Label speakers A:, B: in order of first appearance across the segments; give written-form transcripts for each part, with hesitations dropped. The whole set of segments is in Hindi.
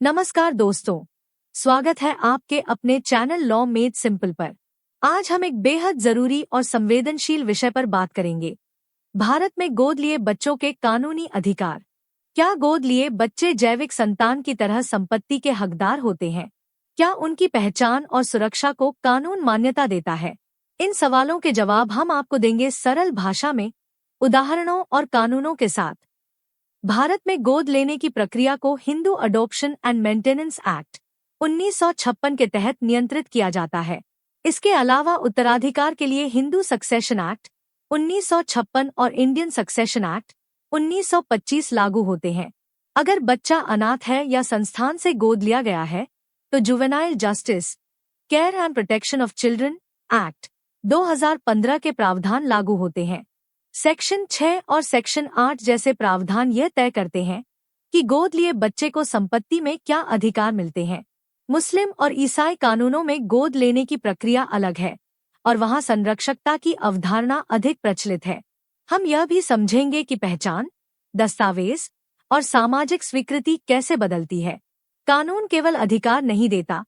A: नमस्कार दोस्तों, स्वागत है आपके अपने चैनल लॉ मेड सिंपल पर। आज हम एक बेहद जरूरी और संवेदनशील विषय पर बात करेंगे। भारत में गोद लिए बच्चों के कानूनी अधिकार। क्या गोद लिए बच्चे जैविक संतान की तरह संपत्ति के हकदार होते हैं? क्या उनकी पहचान और सुरक्षा को कानून मान्यता देता है? इन सवालों के जवाब हम आपको देंगे सरल भाषा में, उदाहरणों और कानूनों के साथ। भारत में गोद लेने की प्रक्रिया को Hindu adoption and maintenance act 1956 के तहत नियंत्रित किया जाता है। इसके अलावा उत्तराधिकार के लिए हिंदू सक्सेशन एक्ट 1956 और इंडियन सक्सेशन एक्ट 1925 लागू होते हैं। अगर बच्चा अनाथ है या संस्थान से गोद लिया गया है, तो juvenile justice care and protection of children act 2015 के प्रावधान लागू होते हैं। सेक्शन 6 और सेक्शन 8 जैसे प्रावधान यह तय करते हैं कि गोद लिए बच्चे को संपत्ति में क्या अधिकार मिलते हैं। मुस्लिम और ईसाई कानूनों में गोद लेने की प्रक्रिया अलग है और वहां संरक्षकता की अवधारणा अधिक प्रचलित है। हम यह भी समझेंगे कि पहचान, दस्तावेज और सामाजिक स्वीकृति कैसे बदलती है। कानून केवल अधिकार नहीं देता,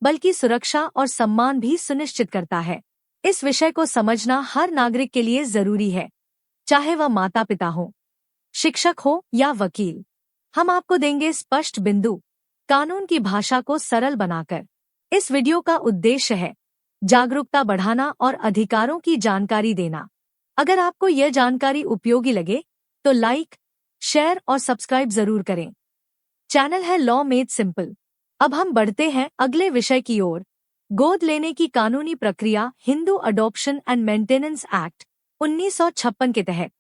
A: बल्कि सुरक्षा और सम्मान भी सुनिश्चित करता है। इस विषय को समझना हर नागरिक के लिए जरूरी है, चाहे वह माता पिता हो, शिक्षक हो या वकील। हम आपको देंगे स्पष्ट बिंदु, कानून की भाषा को सरल बनाकर। इस वीडियो का उद्देश्य है जागरूकता बढ़ाना और अधिकारों की जानकारी देना। अगर आपको यह जानकारी उपयोगी लगे तो लाइक, शेयर और सब्सक्राइब जरूर करें। चैनल है लॉ मेड सिंपल। अब हम बढ़ते हैं अगले विषय की ओर। गोद लेने की कानूनी प्रक्रिया Hindu adoption and maintenance act 1956 के तहत।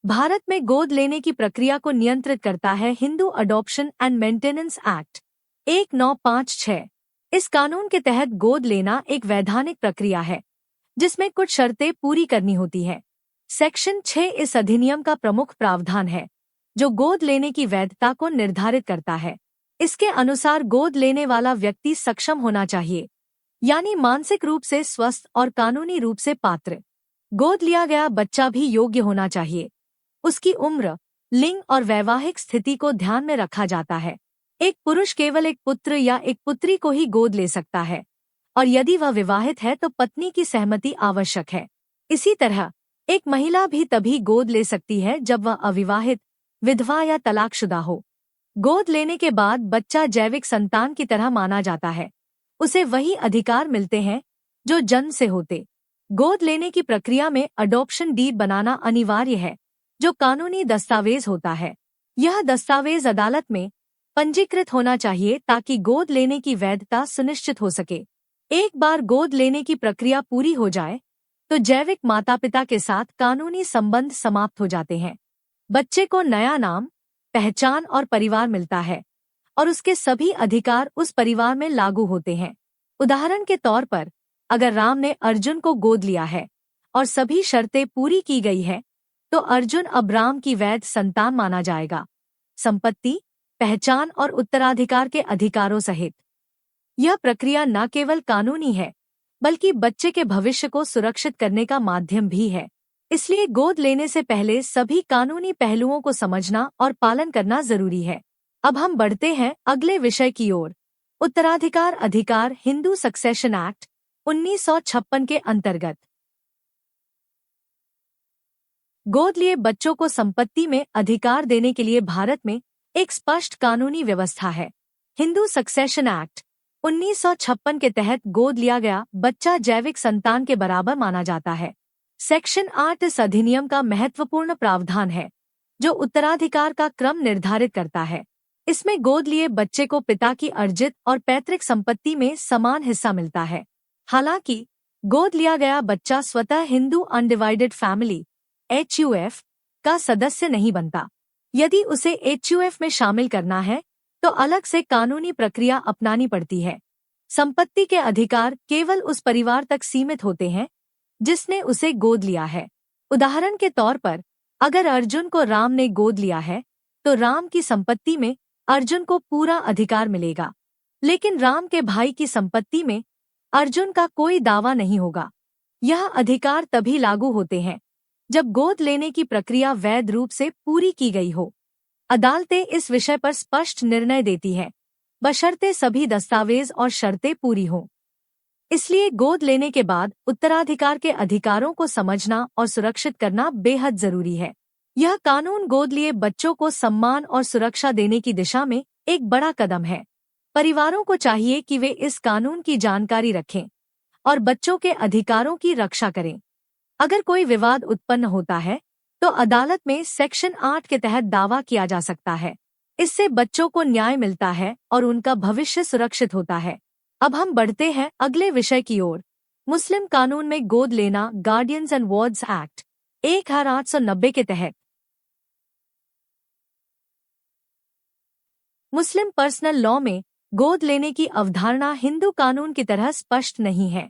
A: भारत में गोद लेने की प्रक्रिया को नियंत्रित करता है Hindu adoption and maintenance act 1956। इस कानून के तहत गोद लेना एक वैधानिक प्रक्रिया है, जिसमें कुछ शर्तें पूरी करनी होती है। सेक्शन 6 इस अधिनियम का प्रमुख प्रावधान है, जो गोद लेने की वैधता को निर्धारित करता है। इसके अनुसार गोद लेने वाला व्यक्ति सक्षम होना चाहिए, यानी मानसिक रूप से स्वस्थ और कानूनी रूप से पात्र। गोद लिया गया बच्चा भी योग्य होना चाहिए। उसकी उम्र, लिंग और वैवाहिक स्थिति को ध्यान में रखा जाता है। एक पुरुष केवल एक पुत्र या एक पुत्री को ही गोद ले सकता है, और यदि वह विवाहित है तो पत्नी की सहमति आवश्यक है। इसी तरह एक महिला भी तभी गोद ले सकती है जब वह अविवाहित, विधवा या तलाकशुदा हो। गोद लेने के बाद बच्चा जैविक संतान की तरह माना जाता है। उसे वही अधिकार मिलते हैं जो जन्म से होते। गोद लेने की प्रक्रिया में अडॉप्शन डीड बनाना अनिवार्य है, जो कानूनी दस्तावेज होता है। यह दस्तावेज अदालत में पंजीकृत होना चाहिए ताकि गोद लेने की वैधता सुनिश्चित हो सके। एक बार गोद लेने की प्रक्रिया पूरी हो जाए, तो जैविक माता पिता के साथ कानूनी संबंध समाप्त हो जाते हैं। बच्चे को नया नाम, पहचान और परिवार मिलता है, और उसके सभी अधिकार उस परिवार में लागू होते हैं। उदाहरण के तौर पर, अगर राम ने अर्जुन को गोद लिया है और सभी शर्तें पूरी की गई है, तो अर्जुन अब राम की वैध संतान माना जाएगा, संपत्ति, पहचान और उत्तराधिकार के अधिकारों सहित। यह प्रक्रिया न केवल कानूनी है, बल्कि बच्चे के भविष्य को सुरक्षित करने का माध्यम भी है। इसलिए गोद लेने से पहले सभी कानूनी पहलुओं को समझना और पालन करना जरूरी है। अब हम बढ़ते हैं अगले विषय की ओर। उत्तराधिकार अधिकार हिंदू सक्सेशन एक्ट 1956 के अंतर्गत। गोद लिए बच्चों को संपत्ति में अधिकार देने के लिए भारत में एक स्पष्ट कानूनी व्यवस्था है। हिंदू सक्सेशन एक्ट 1956 के तहत गोद लिया गया बच्चा जैविक संतान के बराबर माना जाता है। सेक्शन 8 इस अधिनियम का महत्वपूर्ण प्रावधान है, जो उत्तराधिकार का क्रम निर्धारित करता है। इसमें गोद लिए बच्चे को पिता की अर्जित और पैतृक संपत्ति में समान हिस्सा मिलता है। हालांकि गोद लिया गया बच्चा स्वतः हिंदू अनडिवाइडेड फैमिली HUF का सदस्य नहीं बनता। यदि उसे HUF में शामिल करना है, तो अलग से कानूनी प्रक्रिया अपनानी पड़ती है। संपत्ति के अधिकार केवल उस परिवार तक सीमित होते हैं जिसने उसे गोद लिया है। उदाहरण के तौर पर, अगर अर्जुन को राम ने गोद लिया है, तो राम की संपत्ति में अर्जुन को पूरा अधिकार मिलेगा, लेकिन राम के भाई की संपत्ति में अर्जुन का कोई दावा नहीं होगा। यह अधिकार तभी लागू होते हैं जब गोद लेने की प्रक्रिया वैध रूप से पूरी की गई हो। अदालतें इस विषय पर स्पष्ट निर्णय देती है, बशर्ते सभी दस्तावेज और शर्तें पूरी हों। इसलिए गोद लेने के बाद उत्तराधिकार के अधिकारों को समझना और सुरक्षित करना बेहद जरूरी है। यह कानून गोद लिए बच्चों को सम्मान और सुरक्षा देने की दिशा में एक बड़ा कदम है। परिवारों को चाहिए कि वे इस कानून की जानकारी रखें और बच्चों के अधिकारों की रक्षा करें। अगर कोई विवाद उत्पन्न होता है तो अदालत में सेक्शन 8 के तहत दावा किया जा सकता है। इससे बच्चों को न्याय मिलता है और उनका भविष्य सुरक्षित होता है। अब हम बढ़ते हैं अगले विषय की ओर। मुस्लिम कानून में गोद लेना गार्डियंस एंड वार्ड्स एक्ट 1890 के तहत। मुस्लिम पर्सनल लॉ में गोद लेने की अवधारणा हिंदू कानून की तरह स्पष्ट नहीं है।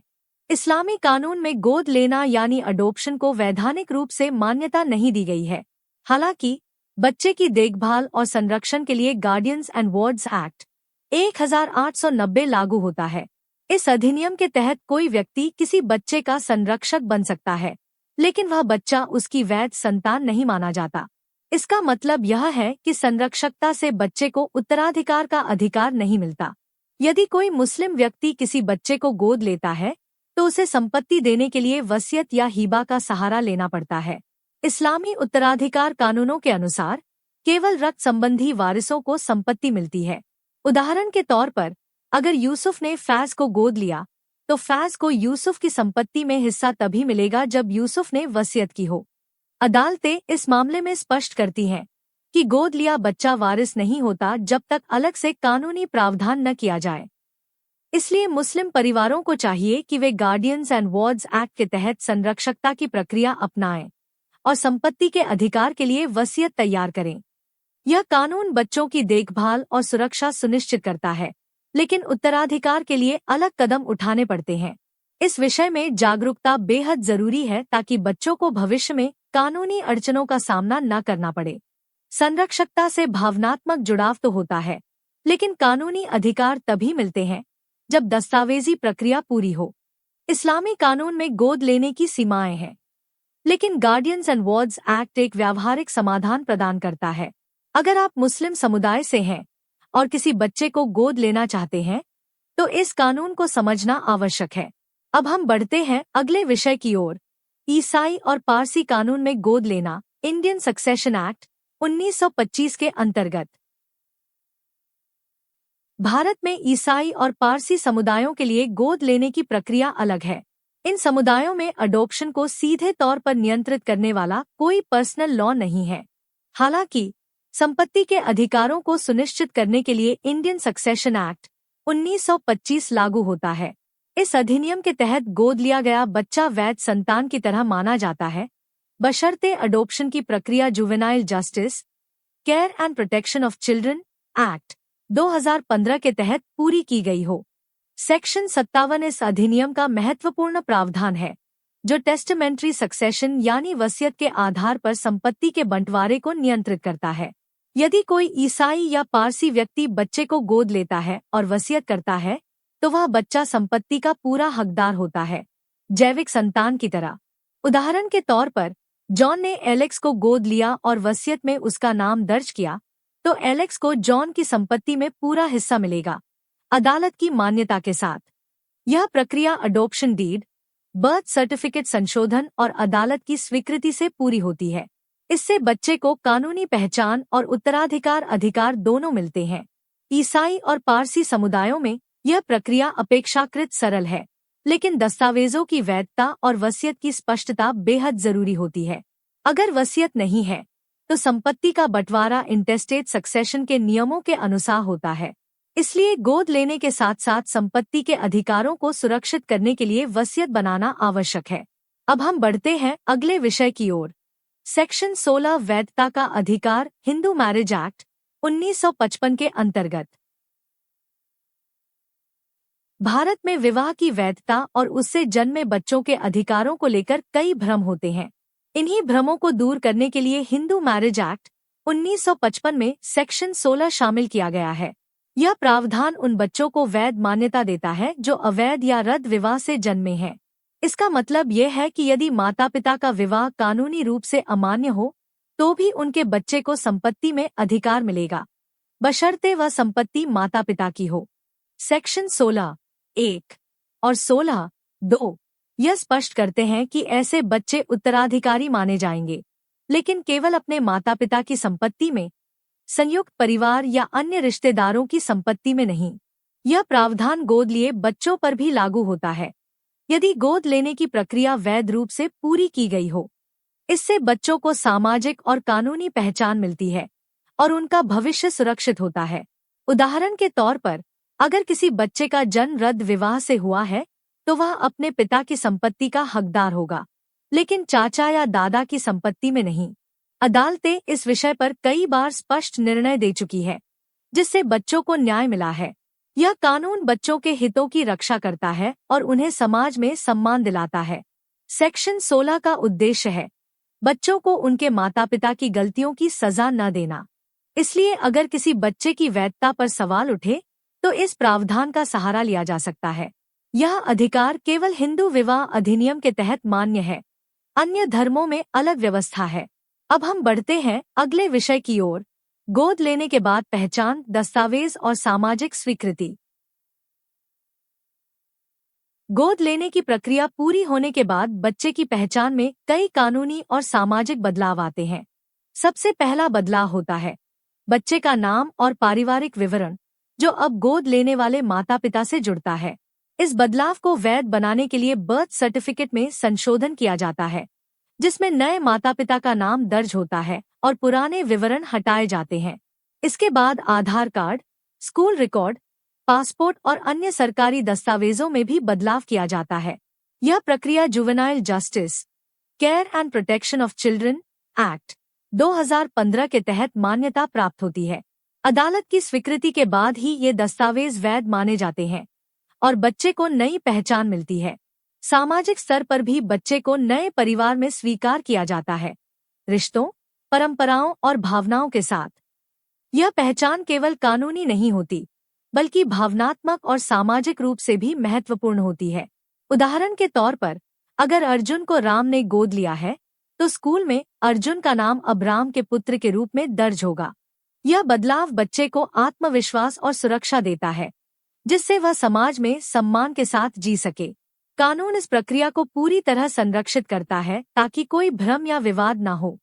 A: इस्लामी कानून में गोद लेना यानी अडॉप्शन को वैधानिक रूप से मान्यता नहीं दी गई है। हालांकि बच्चे की देखभाल और संरक्षण के लिए गार्डियंस एंड वार्ड्स एक्ट 1890 लागू होता है। इस अधिनियम के तहत कोई व्यक्ति किसी बच्चे का संरक्षक बन सकता है, लेकिन वह बच्चा उसकी वैध संतान नहीं माना जाता। इसका मतलब यह है कि संरक्षकता से बच्चे को उत्तराधिकार का अधिकार नहीं मिलता। यदि कोई मुस्लिम व्यक्ति किसी बच्चे को गोद लेता है तो उसे संपत्ति देने के लिए वसीयत या हिबा का सहारा लेना पड़ता है। इस्लामी उत्तराधिकार कानूनों के अनुसार केवल रक्त संबंधी वारिसों को संपत्ति मिलती है। उदाहरण के तौर पर, अगर यूसुफ ने फैज को गोद लिया तो फैज को यूसुफ की संपत्ति में हिस्सा तभी मिलेगा जब यूसुफ ने वसीयत की हो। अदालतें इस मामले में स्पष्ट करती हैं कि गोद लिया बच्चा वारिस नहीं होता जब तक अलग से कानूनी प्रावधान न किया जाए। इसलिए मुस्लिम परिवारों को चाहिए कि वे गार्डियंस एंड वार्ड्स एक्ट के तहत संरक्षकता की प्रक्रिया अपनाएं और संपत्ति के अधिकार के लिए वसीयत तैयार करें। यह कानून बच्चों की देखभाल और सुरक्षा सुनिश्चित करता है, लेकिन उत्तराधिकार के लिए अलग कदम उठाने पड़ते हैं। इस विषय में जागरूकता बेहद जरूरी है ताकि बच्चों को भविष्य में कानूनी अड़चनों का सामना न करना पड़े। संरक्षकता से भावनात्मक जुड़ाव तो होता है, लेकिन कानूनी अधिकार तभी मिलते हैं जब दस्तावेजी प्रक्रिया पूरी हो। इस्लामी कानून में गोद लेने की सीमाएं हैं, लेकिन गार्डियंस एंड वार्ड्स एक्ट एक व्यावहारिक समाधान प्रदान करता है। अगर आप मुस्लिम समुदाय से हैं और किसी बच्चे को गोद लेना चाहते हैं तो इस कानून को समझना आवश्यक है। अब हम बढ़ते हैं अगले विषय की ओर। ईसाई और पारसी कानून में गोद लेना इंडियन सक्सेशन एक्ट 1925 के अंतर्गत। भारत में ईसाई और पारसी समुदायों के लिए गोद लेने की प्रक्रिया अलग है। इन समुदायों में अडॉप्शन को सीधे तौर पर नियंत्रित करने वाला कोई पर्सनल लॉ नहीं है। हालांकि संपत्ति के अधिकारों को सुनिश्चित करने के लिए इंडियन सक्सेशन एक्ट 1925 लागू होता है। इस अधिनियम के तहत गोद लिया गया बच्चा वैध संतान की तरह माना जाता है, बशर्ते अडॉप्शन की प्रक्रिया juvenile justice care and protection of children act 2015 के तहत पूरी की गई हो। सेक्शन 57 इस अधिनियम का महत्वपूर्ण प्रावधान है, जो टेस्टामेंट्री सक्सेशन यानी वसीयत के आधार पर संपत्ति के बंटवारे को नियंत्रित करता है। यदि कोई ईसाई या पारसी व्यक्ति बच्चे को गोद लेता है और वसीयत करता है तो वह बच्चा संपत्ति का पूरा हकदार होता है, जैविक संतान की तरह। उदाहरण के तौर पर, जॉन ने एलेक्स को गोद लिया और वसीयत में उसका नाम दर्ज किया तो एलेक्स को जॉन की संपत्ति में पूरा हिस्सा मिलेगा, अदालत की मान्यता के साथ। यह प्रक्रिया अडॉप्शन डीड, बर्थ सर्टिफिकेट संशोधन और अदालत की स्वीकृति से पूरी होती है। इससे बच्चे को कानूनी पहचान और उत्तराधिकार अधिकार दोनों मिलते हैं। ईसाई और पारसी समुदायों में यह प्रक्रिया अपेक्षाकृत सरल है, लेकिन दस्तावेजों की वैधता और वसीयत की स्पष्टता बेहद जरूरी होती है। अगर वसीयत नहीं है तो संपत्ति का बंटवारा इंटेस्टेट सक्सेशन के नियमों के अनुसार होता है। इसलिए गोद लेने के साथ साथ संपत्ति के अधिकारों को सुरक्षित करने के लिए वसीयत बनाना आवश्यक है। अब हम बढ़ते हैं अगले विषय की ओर। सेक्शन 16 वैधता का अधिकार हिंदू मैरिज एक्ट 1955 के अंतर्गत। भारत में विवाह की वैधता और उससे जन्मे बच्चों के अधिकारों को लेकर कई भ्रम होते हैं। इन्हीं भ्रमों को दूर करने के लिए हिंदू मैरिज एक्ट 1955 में सेक्शन 16 शामिल किया गया है। यह प्रावधान उन बच्चों को वैध मान्यता देता है जो अवैध या रद्द विवाह से जन्मे हैं। इसका मतलब यह है कि यदि माता पिता का विवाह कानूनी रूप से अमान्य हो तो भी उनके बच्चे को संपत्ति में अधिकार मिलेगा, बशर्ते वह संपत्ति माता पिता की हो। सेक्शन 16(1) और 16(2) यह स्पष्ट करते हैं कि ऐसे बच्चे उत्तराधिकारी माने जाएंगे, लेकिन केवल अपने माता पिता की संपत्ति में, संयुक्त परिवार या अन्य रिश्तेदारों की संपत्ति में नहीं। यह प्रावधान गोद लिए बच्चों पर भी लागू होता है, यदि गोद लेने की प्रक्रिया वैध रूप से पूरी की गई हो। इससे बच्चों को सामाजिक और कानूनी पहचान मिलती है और उनका भविष्य सुरक्षित होता है। उदाहरण के तौर पर, अगर किसी बच्चे का जन्म रद्द विवाह से हुआ है, तो वह अपने पिता की संपत्ति का हकदार होगा, लेकिन चाचा या दादा की संपत्ति में नहीं। अदालतें इस विषय पर कई बार स्पष्ट निर्णय दे चुकी है, जिससे बच्चों को न्याय मिला है। यह कानून बच्चों के हितों की रक्षा करता है और उन्हें समाज में सम्मान दिलाता है। सेक्शन 16 का उद्देश्य है बच्चों को उनके माता पिता की गलतियों की सजा न देना। इसलिए अगर किसी बच्चे की वैधता पर सवाल उठे, तो इस प्रावधान का सहारा लिया जा सकता है। यह अधिकार केवल हिंदू विवाह अधिनियम के तहत मान्य है, अन्य धर्मों में अलग व्यवस्था है। अब हम बढ़ते हैं अगले विषय की ओर, गोद लेने के बाद पहचान, दस्तावेज और सामाजिक स्वीकृति। गोद लेने की प्रक्रिया पूरी होने के बाद बच्चे की पहचान में कई कानूनी और सामाजिक बदलाव आते हैं। सबसे पहला बदलाव होता है बच्चे का नाम और पारिवारिक विवरण, जो अब गोद लेने वाले माता पिता से जुड़ता है। इस बदलाव को वैध बनाने के लिए बर्थ सर्टिफिकेट में संशोधन किया जाता है, जिसमें नए माता पिता का नाम दर्ज होता है और पुराने विवरण हटाए जाते हैं। इसके बाद आधार कार्ड, स्कूल रिकॉर्ड, पासपोर्ट और अन्य सरकारी दस्तावेजों में भी बदलाव किया जाता है। यह प्रक्रिया juvenile justice care and protection of children act 2015 के तहत मान्यता प्राप्त होती है। अदालत की स्वीकृति के बाद ही ये दस्तावेज वैध माने जाते हैं और बच्चे को नई पहचान मिलती है। सामाजिक स्तर पर भी बच्चे को नए परिवार में स्वीकार किया जाता है, रिश्तों, परंपराओं और भावनाओं के साथ। यह पहचान केवल कानूनी नहीं होती, बल्कि भावनात्मक और सामाजिक रूप से भी महत्वपूर्ण होती है। उदाहरण के तौर पर, अगर अर्जुन को राम ने गोद लिया है, तो स्कूल में अर्जुन का नाम अब राम के पुत्र के रूप में दर्ज होगा। यह बदलाव बच्चे को आत्मविश्वास और सुरक्षा देता है, जिससे वह समाज में सम्मान के साथ जी सके। कानून इस प्रक्रिया को पूरी तरह संरक्षित करता है ताकि कोई भ्रम या विवाद न हो।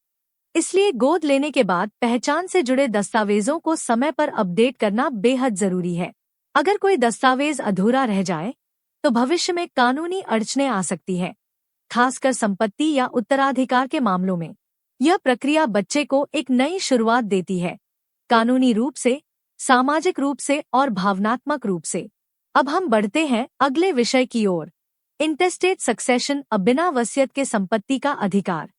A: इसलिए गोद लेने के बाद पहचान से जुड़े दस्तावेजों को समय पर अपडेट करना बेहद जरूरी है। अगर कोई दस्तावेज अधूरा रह जाए, तो भविष्य में कानूनी अड़चनें आ सकती है, खासकर संपत्ति या उत्तराधिकार के मामलों में। यह प्रक्रिया बच्चे को एक नई शुरुआत देती है, कानूनी रूप से, सामाजिक रूप से और भावनात्मक रूप से। अब हम बढ़ते हैं अगले विषय की ओर, इंटेस्टेट सक्सेशन, बिना वसीयत के संपत्ति का अधिकार।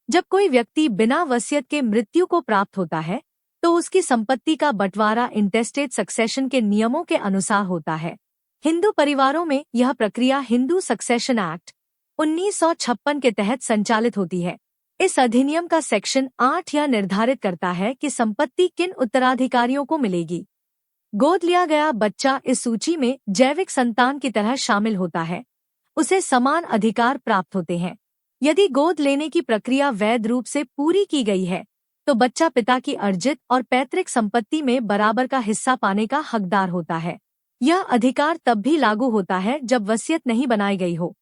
A: जब कोई व्यक्ति बिना वसीयत के मृत्यु को प्राप्त होता है, तो उसकी संपत्ति का बंटवारा इंटेस्टेट सक्सेशन के नियमों के अनुसार होता है। हिंदू परिवारों में यह प्रक्रिया हिंदू सक्सेशन एक्ट 1956 के तहत संचालित होती है। इस अधिनियम का सेक्शन 8 यह निर्धारित करता है कि संपत्ति किन उत्तराधिकारियों को मिलेगी। गोद लिया गया बच्चा इस सूची में जैविक संतान की तरह शामिल होता है, उसे समान अधिकार प्राप्त होते हैं। यदि गोद लेने की प्रक्रिया वैध रूप से पूरी की गई है, तो बच्चा पिता की अर्जित और पैतृक संपत्ति में बराबर का हिस्सा पाने का हकदार होता है। यह अधिकार तब भी लागू होता है जब वसीयत नहीं बनाई गई हो,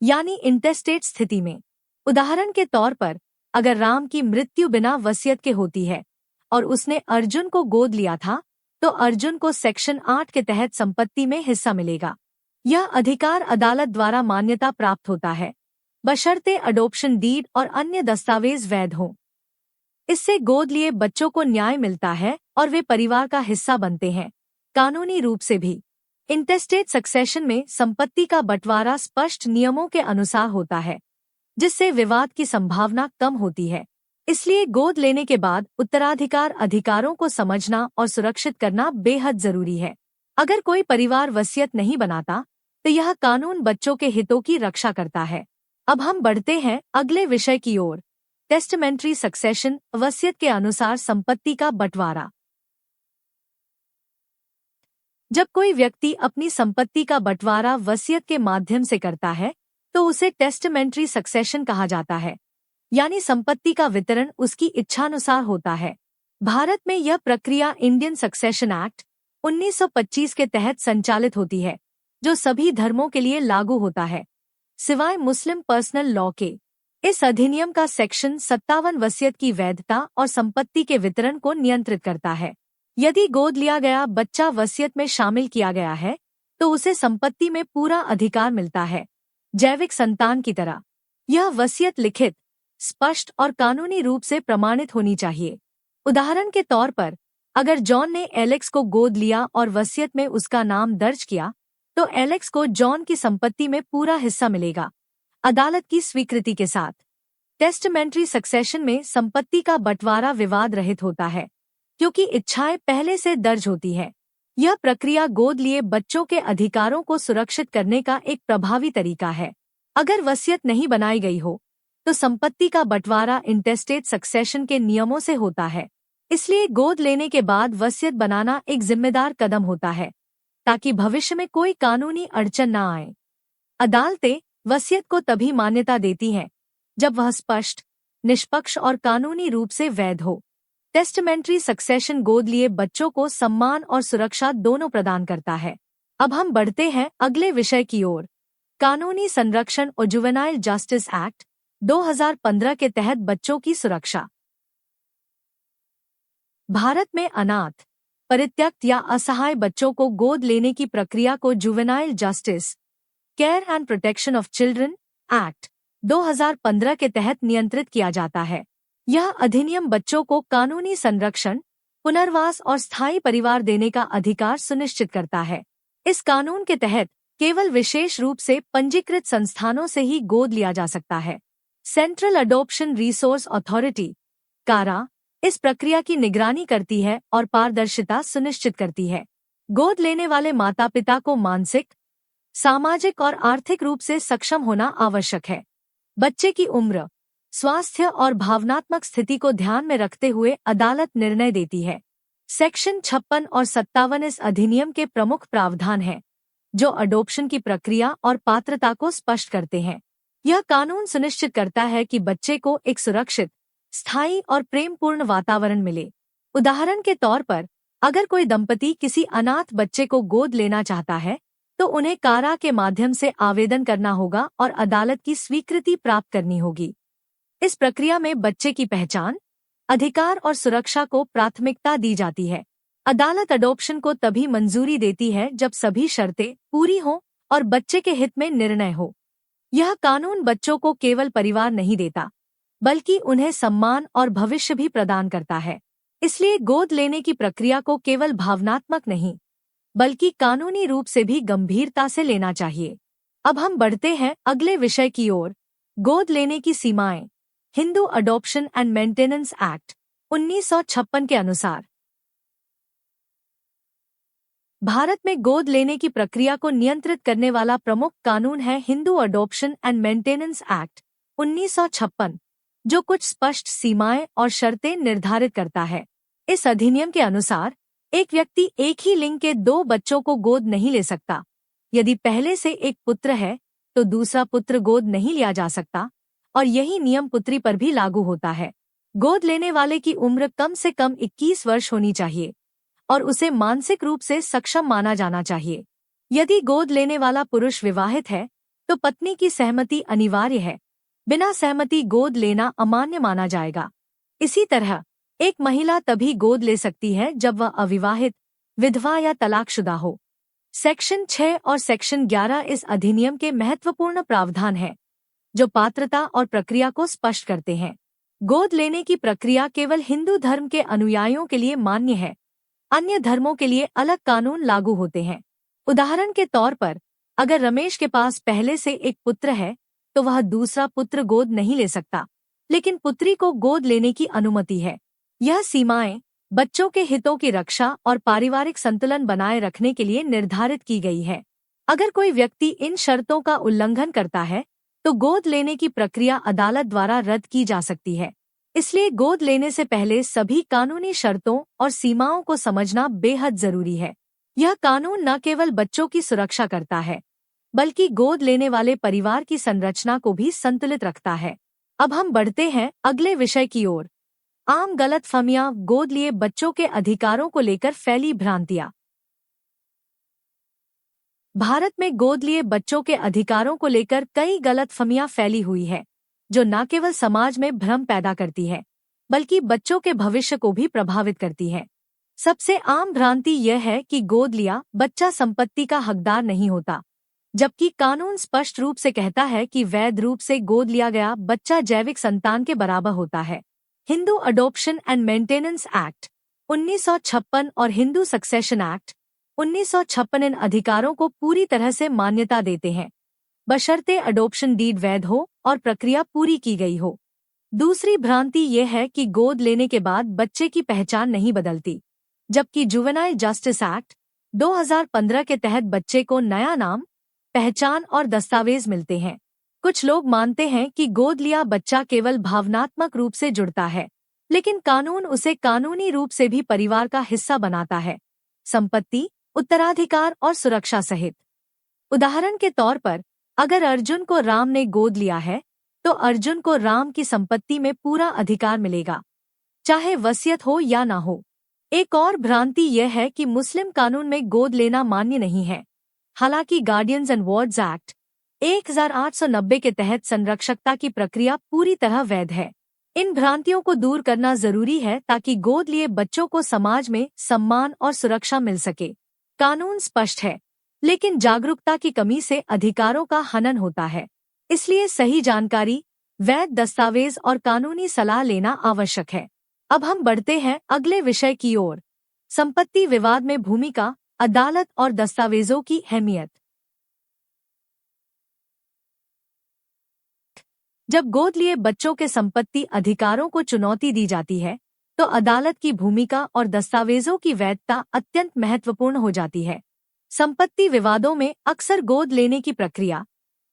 A: यानी इंटेस्टेट स्थिति में। उदाहरण के तौर पर, अगर राम की मृत्यु बिना वसीयत के होती है और उसने अर्जुन को गोद लिया था, तो अर्जुन को सेक्शन 8 के तहत संपत्ति में हिस्सा मिलेगा। यह अधिकार अदालत द्वारा मान्यता प्राप्त होता है, बशर्ते अडॉप्शन डीड और अन्य दस्तावेज वैध हों। इससे गोद लिए बच्चों को न्याय मिलता है और वे परिवार का हिस्सा बनते हैं, कानूनी रूप से भी। इंटेस्टेट सक्सेशन में संपत्ति का बंटवारा स्पष्ट नियमों के अनुसार होता है, जिससे विवाद की संभावना कम होती है। इसलिए गोद लेने के बाद उत्तराधिकार अधिकारों को समझना और सुरक्षित करना बेहद जरूरी है। अगर कोई परिवार वसीयत नहीं बनाता, तो यह कानून बच्चों के हितों की रक्षा करता है। अब हम बढ़ते हैं अगले विषय की ओर, टेस्टामेंट्री सक्सेशन, वसीयत के अनुसार संपत्ति का बंटवारा। जब कोई व्यक्ति अपनी संपत्ति का बंटवारा वसीयत के माध्यम से करता है, तो उसे टेस्टामेंट्री सक्सेशन कहा जाता है। यानी संपत्ति का वितरण उसकी इच्छानुसार होता है। भारत में यह प्रक्रिया इंडियन सक्सेशन एक्ट 1925 के तहत संचालित होती है, जो सभी धर्मों के लिए लागू होता है, सिवाय मुस्लिम पर्सनल लॉ के। इस अधिनियम का सेक्शन 57 वसीयत की वैधता और संपत्ति के वितरण को नियंत्रित करता है। यदि गोद लिया गया बच्चा वसीयत में शामिल किया गया है, तो उसे संपत्ति में पूरा अधिकार मिलता है, जैविक संतान की तरह। यह वसीयत लिखित, स्पष्ट और कानूनी रूप से प्रमाणित होनी चाहिए। उदाहरण के तौर पर, अगर जॉन ने एलेक्स को गोद लिया और वसीयत में उसका नाम दर्ज किया, तो एलेक्स को जॉन की संपत्ति में पूरा हिस्सा मिलेगा, अदालत की स्वीकृति के साथ। टेस्टामेंट्री सक्सेशन में संपत्ति का बंटवारा विवाद रहित होता है, क्योंकि इच्छाएं पहले से दर्ज होती है। यह प्रक्रिया गोद लिए बच्चों के अधिकारों को सुरक्षित करने का एक प्रभावी तरीका है। अगर वसीयत नहीं बनाई गई हो, तो संपत्ति का बंटवारा इंटेस्टेट सक्सेशन के नियमों से होता है। इसलिए गोद लेने के बाद वसीयत बनाना एक जिम्मेदार कदम होता है, ताकि भविष्य में कोई कानूनी अड़चन न आए। अदालतें वसीयत को तभी मान्यता देती हैं जब वह स्पष्ट, निष्पक्ष और कानूनी रूप से वैध हो। टेस्टामेंट्री सक्सेशन गोद लिए बच्चों को सम्मान और सुरक्षा दोनों प्रदान करता है। अब हम बढ़ते हैं अगले विषय की ओर। कानूनी संरक्षण और जुवेनाइल जस्टिस एक्ट 2015 के तहत बच्चों की सुरक्षा। भारत में अनाथ, परित्यक्त या असहाय बच्चों को गोद लेने की प्रक्रिया को juvenile justice care and protection of children act 2015 के तहत नियंत्रित किया जाता है। यह अधिनियम बच्चों को कानूनी संरक्षण, पुनर्वास और स्थायी परिवार देने का अधिकार सुनिश्चित करता है। इस कानून के तहत केवल विशेष रूप से पंजीकृत संस्थानों से ही गोद लिया जा सकता है। सेंट्रल अडॉप्शन रिसोर्स अथॉरिटी कारा इस प्रक्रिया की निगरानी करती है और पारदर्शिता सुनिश्चित करती है। गोद लेने वाले माता पिता को मानसिक, सामाजिक और आर्थिक रूप से सक्षम होना आवश्यक है। बच्चे की उम्र, स्वास्थ्य और भावनात्मक स्थिति को ध्यान में रखते हुए अदालत निर्णय देती है। सेक्शन 56 और 57 इस अधिनियम के प्रमुख प्रावधान हैं, जो अडॉप्शन की प्रक्रिया और पात्रता को स्पष्ट करते हैं। यह कानून सुनिश्चित करता है कि बच्चे को एक सुरक्षित, स्थायी और प्रेमपूर्ण वातावरण मिले। उदाहरण के तौर पर, अगर कोई दंपति किसी अनाथ बच्चे को गोद लेना चाहता है, तो उन्हें कारा के माध्यम से आवेदन करना होगा और अदालत की स्वीकृति प्राप्त करनी होगी। इस प्रक्रिया में बच्चे की पहचान, अधिकार और सुरक्षा को प्राथमिकता दी जाती है। अदालत अडॉप्शन को तभी मंजूरी देती है जब सभी शर्तें पूरी हों और बच्चे के हित में निर्णय हो। यह कानून बच्चों को केवल परिवार नहीं देता, बल्कि उन्हें सम्मान और भविष्य भी प्रदान करता है। इसलिए गोद लेने की प्रक्रिया को केवल भावनात्मक नहीं, बल्कि कानूनी रूप से भी गंभीरता से लेना चाहिए। अब हम बढ़ते हैं अगले विषय की ओर। गोद लेने की सीमाएं। Hindu adoption and maintenance act 1956 के अनुसार भारत में गोद लेने की प्रक्रिया को नियंत्रित करने वाला प्रमुख कानून है Hindu adoption and maintenance act 1956, जो कुछ स्पष्ट सीमाएं और शर्तें निर्धारित करता है। इस अधिनियम के अनुसार एक व्यक्ति एक ही लिंग के दो बच्चों को गोद नहीं ले सकता। यदि पहले से एक पुत्र है, तो दूसरा पुत्र गोद नहीं लिया जा सकता, और यही नियम पुत्री पर भी लागू होता है। गोद लेने वाले की उम्र कम से कम 21 वर्ष होनी चाहिए और उसे मानसिक रूप से सक्षम माना जाना चाहिए। यदि गोद लेने वाला पुरुष विवाहित है, तो पत्नी की सहमति अनिवार्य है। बिना सहमति गोद लेना अमान्य माना जाएगा। इसी तरह एक महिला तभी गोद ले सकती है जब वह अविवाहित, विधवा या तलाकशुदा हो। सेक्शन 6 और सेक्शन 11 इस अधिनियम के महत्वपूर्ण प्रावधान हैं, जो पात्रता और प्रक्रिया को स्पष्ट करते हैं। गोद लेने की प्रक्रिया केवल हिंदू धर्म के अनुयायियों के लिए मान्य है। अन्य धर्मों के लिए अलग कानून लागू होते हैं। उदाहरण के तौर पर, अगर रमेश के पास पहले से एक पुत्र है, तो वह दूसरा पुत्र गोद नहीं ले सकता, लेकिन पुत्री को गोद लेने की अनुमति है। यह सीमाएं बच्चों के हितों की रक्षा और पारिवारिक संतुलन बनाए रखने के लिए निर्धारित की गई है। अगर कोई व्यक्ति इन शर्तों का उल्लंघन करता है, तो गोद लेने की प्रक्रिया अदालत द्वारा रद्द की जा सकती है। इसलिए गोद लेने से पहले सभी कानूनी शर्तों और सीमाओं को समझना बेहद जरूरी है। यह कानून न केवल बच्चों की सुरक्षा करता है, बल्कि गोद लेने वाले परिवार की संरचना को भी संतुलित रखता है। अब हम बढ़ते हैं अगले विषय की ओर। आम गलतफहमियां, गोद लिए बच्चों के अधिकारों को लेकर फैली भ्रांतियां। भारत में गोद लिए बच्चों के अधिकारों को लेकर कई गलतफहमियां फैली हुई है, जो न केवल समाज में भ्रम पैदा करती है, बल्कि बच्चों के भविष्य को भी प्रभावित करती है। सबसे आम भ्रांति यह है कि गोद लिया बच्चा संपत्ति का हकदार नहीं होता, जबकि कानून स्पष्ट रूप से कहता है कि वैध रूप से गोद लिया गया बच्चा जैविक संतान के बराबर होता है। Hindu adoption and maintenance act 1956 और हिंदू सक्सेशन एक्ट 1956 इन अधिकारों को पूरी तरह से मान्यता देते हैं, बशर्ते अडॉप्शन डीड वैध हो और प्रक्रिया पूरी की गई हो। दूसरी भ्रांति यह है कि गोद लेने के बाद बच्चे की पहचान नहीं बदलती, जबकि जुवेनाइल जस्टिस एक्ट 2015 के तहत बच्चे को नया नाम, पहचान और दस्तावेज मिलते हैं। कुछ लोग मानते हैं कि गोद लिया बच्चा केवल भावनात्मक रूप से जुड़ता है, लेकिन कानून उसे कानूनी रूप से भी परिवार का हिस्सा बनाता है, संपत्ति, उत्तराधिकार और सुरक्षा सहित। उदाहरण के तौर पर, अगर अर्जुन को राम ने गोद लिया है, तो अर्जुन को राम की संपत्ति में पूरा अधिकार मिलेगा, चाहे वसीयत हो या ना हो। एक और भ्रांति यह है कि मुस्लिम कानून में गोद लेना मान्य नहीं है। हालांकि गार्डियंस एंड वार्ड्स एक्ट 1890 के तहत संरक्षकता की प्रक्रिया पूरी तरह वैध है। इन भ्रांतियों को दूर करना जरूरी है ताकि गोद लिए बच्चों को समाज में सम्मान और सुरक्षा मिल सके। कानून स्पष्ट है, लेकिन जागरूकता की कमी से अधिकारों का हनन होता है। इसलिए सही जानकारी, वैध दस्तावेज और कानूनी सलाह लेना आवश्यक है। अब हम बढ़ते हैं अगले विषय की ओर। संपत्ति विवाद में भूमिका, अदालत और दस्तावेजों की अहमियत। जब गोद लिए बच्चों के संपत्ति अधिकारों को चुनौती दी जाती है, तो अदालत की भूमिका और दस्तावेजों की वैधता अत्यंत महत्वपूर्ण हो जाती है। संपत्ति विवादों में अक्सर गोद लेने की प्रक्रिया,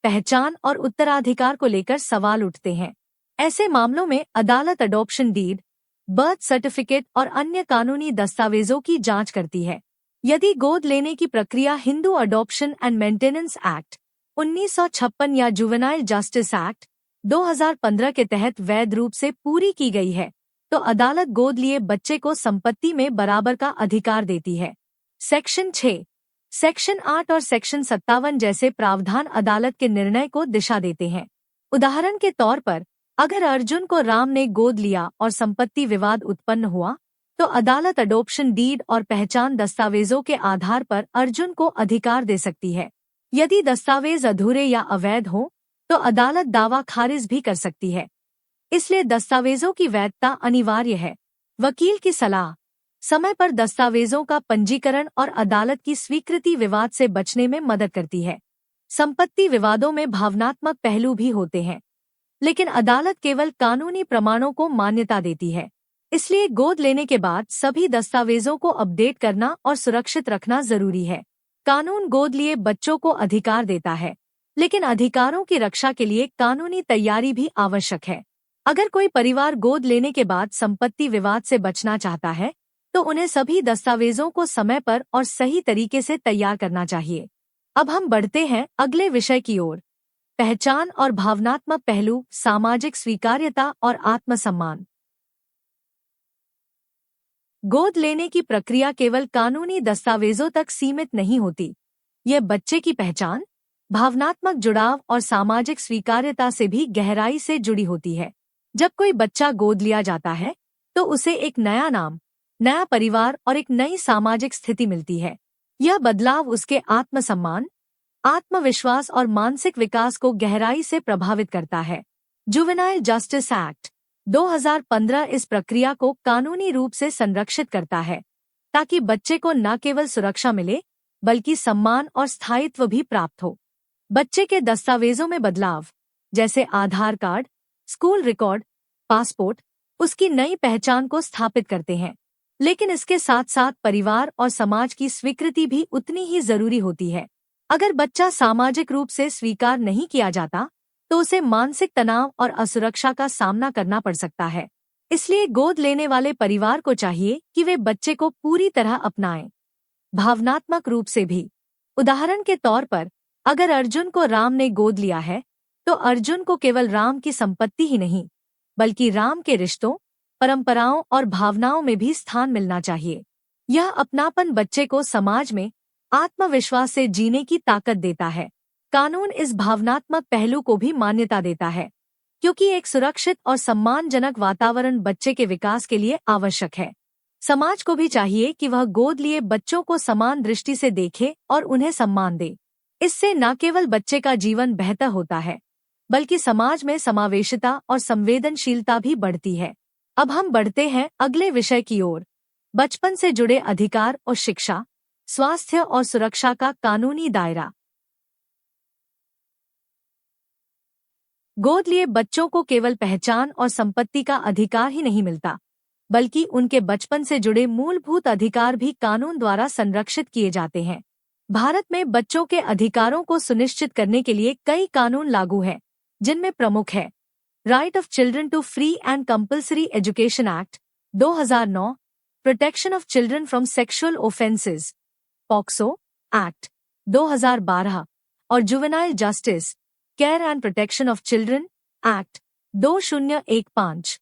A: पहचान और उत्तराधिकार को लेकर सवाल उठते हैं। ऐसे मामलों में अदालत अडॉप्शन डीड, बर्थ सर्टिफिकेट और अन्य कानूनी दस्तावेजों की जांच करती है। यदि गोद लेने की प्रक्रिया Hindu adoption and maintenance act 1956 या जुवेनाइल जस्टिस एक्ट 2015 के तहत वैध रूप से पूरी की गई है, तो अदालत गोद लिए बच्चे को संपत्ति में बराबर का अधिकार देती है। सेक्शन 6, सेक्शन 8 और सेक्शन 57 जैसे प्रावधान अदालत के निर्णय को दिशा देते हैं। उदाहरण के तौर पर, अगर अर्जुन को राम ने गोद लिया और संपत्ति विवाद उत्पन्न हुआ, तो अदालत अडॉप्शन डीड और पहचान दस्तावेजों के आधार पर अर्जुन को अधिकार दे सकती है। यदि दस्तावेज अधूरे या अवैध हो, तो अदालत दावा खारिज भी कर सकती है। इसलिए दस्तावेजों की वैधता अनिवार्य है। वकील की सलाह, समय पर दस्तावेजों का पंजीकरण और अदालत की स्वीकृति विवाद से बचने में मदद करती है। संपत्ति विवादों में भावनात्मक पहलू भी होते हैं, लेकिन अदालत केवल कानूनी प्रमाणों को मान्यता देती है। इसलिए गोद लेने के बाद सभी दस्तावेजों को अपडेट करना और सुरक्षित रखना जरूरी है। कानून गोद लिए बच्चों को अधिकार देता है, लेकिन अधिकारों की रक्षा के लिए कानूनी तैयारी भी आवश्यक है। अगर कोई परिवार गोद लेने के बाद संपत्ति विवाद से बचना चाहता है, तो उन्हें सभी दस्तावेजों को समय पर और सही तरीके से तैयार करना चाहिए। अब हम बढ़ते हैं अगले विषय की ओर। पहचान और भावनात्मक पहलू, सामाजिक स्वीकार्यता और आत्मसम्मान। गोद लेने की प्रक्रिया केवल कानूनी दस्तावेजों तक सीमित नहीं होती। यह बच्चे की पहचान, भावनात्मक जुड़ाव और सामाजिक स्वीकार्यता से भी गहराई से जुड़ी होती है। जब कोई बच्चा गोद लिया जाता है, तो उसे एक नया नाम, नया परिवार और एक नई सामाजिक स्थिति मिलती है। यह बदलाव उसके आत्मसम्मान, आत्मविश्वास और मानसिक विकास को गहराई से प्रभावित करता है। जुवेनाइल जस्टिस एक्ट 2015 इस प्रक्रिया को कानूनी रूप से संरक्षित करता है, ताकि बच्चे को न केवल सुरक्षा मिले, बल्कि सम्मान और स्थायित्व भी प्राप्त हो। बच्चे के दस्तावेजों में बदलाव, जैसे आधार कार्ड, स्कूल रिकॉर्ड, पासपोर्ट, उसकी नई पहचान को स्थापित करते हैं। लेकिन इसके साथ साथ परिवार और समाज की स्वीकृति भी उतनी ही जरूरी होती है। अगर बच्चा सामाजिक रूप से स्वीकार नहीं किया जाता, तो उसे मानसिक तनाव और असुरक्षा का सामना करना पड़ सकता है। इसलिए गोद लेने वाले परिवार को चाहिए कि वे बच्चे को पूरी तरह अपनाएं, भावनात्मक रूप से भी। उदाहरण के तौर पर, अगर अर्जुन को राम ने गोद लिया है, तो अर्जुन को केवल राम की संपत्ति ही नहीं, बल्कि राम के रिश्तों, परंपराओं और भावनाओं में भी स्थान मिलना चाहिए। यह अपनापन बच्चे को समाज में आत्मविश्वास से जीने की ताकत देता है। कानून इस भावनात्मक पहलू को भी मान्यता देता है, क्योंकि एक सुरक्षित और सम्मानजनक वातावरण बच्चे के विकास के लिए आवश्यक है। समाज को भी चाहिए कि वह गोद लिए बच्चों को समान दृष्टि से देखे और उन्हें सम्मान दे। इससे न केवल बच्चे का जीवन बेहतर होता है, बल्कि समाज में समावेशिता और संवेदनशीलता भी बढ़ती है। अब हम बढ़ते हैं अगले विषय की ओर, बचपन से जुड़े अधिकार और शिक्षा, स्वास्थ्य और सुरक्षा का कानूनी दायरा। गोद लिए बच्चों को केवल पहचान और संपत्ति का अधिकार ही नहीं मिलता, बल्कि उनके बचपन से जुड़े मूलभूत अधिकार भी कानून द्वारा संरक्षित किए जाते हैं। भारत में बच्चों के अधिकारों को सुनिश्चित करने के लिए कई कानून लागू हैं, जिनमें प्रमुख है right of children to free and compulsory education act 2009, protection of children from sexual offences POCSO act 2012 और juvenile justice care and protection of children act 2015।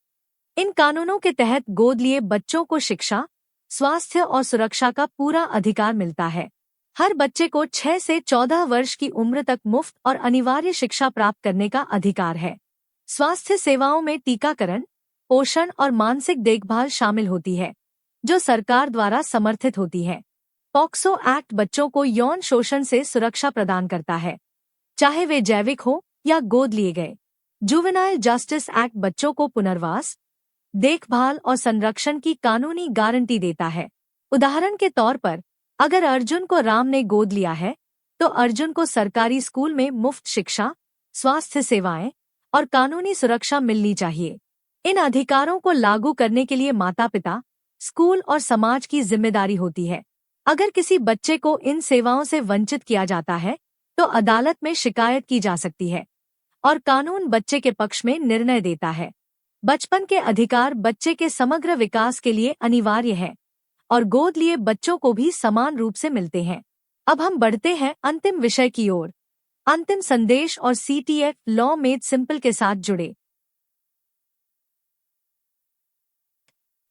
A: इन कानूनों के तहत गोद लिए बच्चों को शिक्षा, स्वास्थ्य और सुरक्षा का पूरा अधिकार मिलता है। हर बच्चे को 6 से 14 वर्ष की उम्र तक मुफ्त और अनिवार्य शिक्षा प्राप्त करने का अधिकार है। स्वास्थ्य सेवाओं में टीकाकरण, पोषण और मानसिक देखभाल शामिल होती है, जो सरकार द्वारा समर्थित होती है। पॉक्सो एक्ट बच्चों को यौन शोषण से सुरक्षा प्रदान करता है, चाहे वे जैविक हो या गोद लिए गए। जुवेनाइल जस्टिस एक्ट बच्चों को पुनर्वास, देखभाल और संरक्षण की कानूनी गारंटी देता है। उदाहरण के तौर पर, अगर अर्जुन को राम ने गोद लिया है, तो अर्जुन को सरकारी स्कूल में मुफ्त शिक्षा, स्वास्थ्य सेवाएं और कानूनी सुरक्षा मिलनी चाहिए। इन अधिकारों को लागू करने के लिए माता-पिता, स्कूल और समाज की जिम्मेदारी होती है। अगर किसी बच्चे को इन सेवाओं से वंचित किया जाता है, तो अदालत में शिकायत की जा सकती है और कानून बच्चे के पक्ष में निर्णय देता है। बचपन के अधिकार बच्चे के समग्र विकास के लिए अनिवार्य है और गोद लिए बच्चों को भी समान रूप से मिलते हैं। अब हम बढ़ते हैं अंतिम विषय की ओर, अंतिम संदेश और CTF लॉ मेड सिंपल के साथ जुड़े।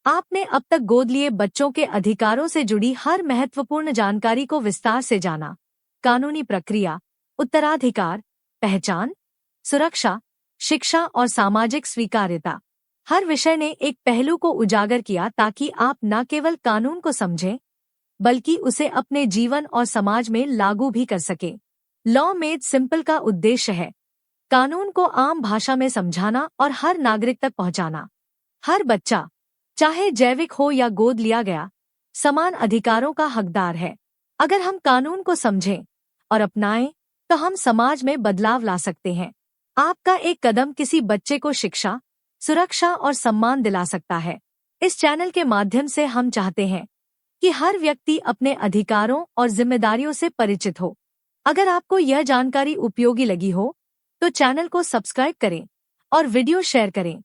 A: आपने अब तक गोद लिए बच्चों के अधिकारों से जुड़ी हर महत्वपूर्ण जानकारी को विस्तार से जाना। कानूनी प्रक्रिया, उत्तराधिकार, पहचान, सुरक्षा, शिक्षा और सामाजिक स्वीकार्यता, हर विषय ने एक पहलू को उजागर किया ताकि आप न केवल कानून को समझें, बल्कि उसे अपने जीवन और समाज में लागू भी कर सकें। लॉ मेड सिंपल का उद्देश्य है कानून को आम भाषा में समझाना और हर नागरिक तक पहुंचाना। हर बच्चा, चाहे जैविक हो या गोद लिया गया, समान अधिकारों का हकदार है। अगर हम कानून को समझें और अपनाएं, तो हम समाज में बदलाव ला सकते हैं। आपका एक कदम किसी बच्चे को शिक्षा, सुरक्षा और सम्मान दिला सकता है। इस चैनल के माध्यम से हम चाहते हैं कि हर व्यक्ति अपने अधिकारों और जिम्मेदारियों से परिचित हो। अगर आपको यह जानकारी उपयोगी लगी हो, तो चैनल को सब्सक्राइब करें और वीडियो शेयर करें।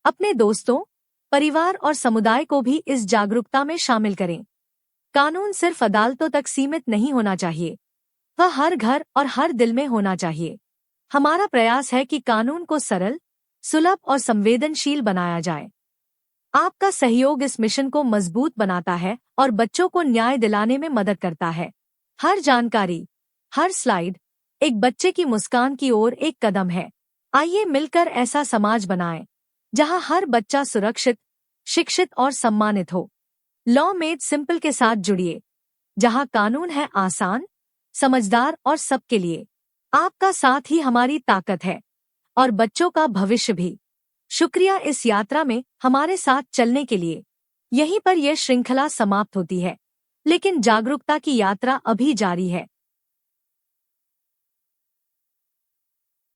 A: अपने दोस्तों, परिवार और समुदाय को भी इस जागरूकता में शामिल करें। कानून सिर्फ अदालतों तक सीमित नहीं होना चाहिए, वह हर घर और हर दिल में होना चाहिए। हमारा प्रयास है कि कानून को सरल, सुलभ और संवेदनशील बनाया जाए। आपका सहयोग इस मिशन को मजबूत बनाता है और बच्चों को न्याय दिलाने में मदद करता है। हर जानकारी, हर स्लाइड एक बच्चे की मुस्कान की ओर एक कदम है। आइए मिलकर ऐसा समाज बनाएं, जहां हर बच्चा सुरक्षित, शिक्षित और सम्मानित हो। लॉ मेड सिंपल के साथ जुड़िए, जहां कानून है आसान, समझदार और सबके लिए। आपका साथ ही हमारी ताकत है और बच्चों का भविष्य भी। शुक्रिया इस यात्रा में हमारे साथ चलने के लिए। यहीं पर यह श्रृंखला समाप्त होती है, लेकिन जागरूकता की यात्रा अभी जारी है।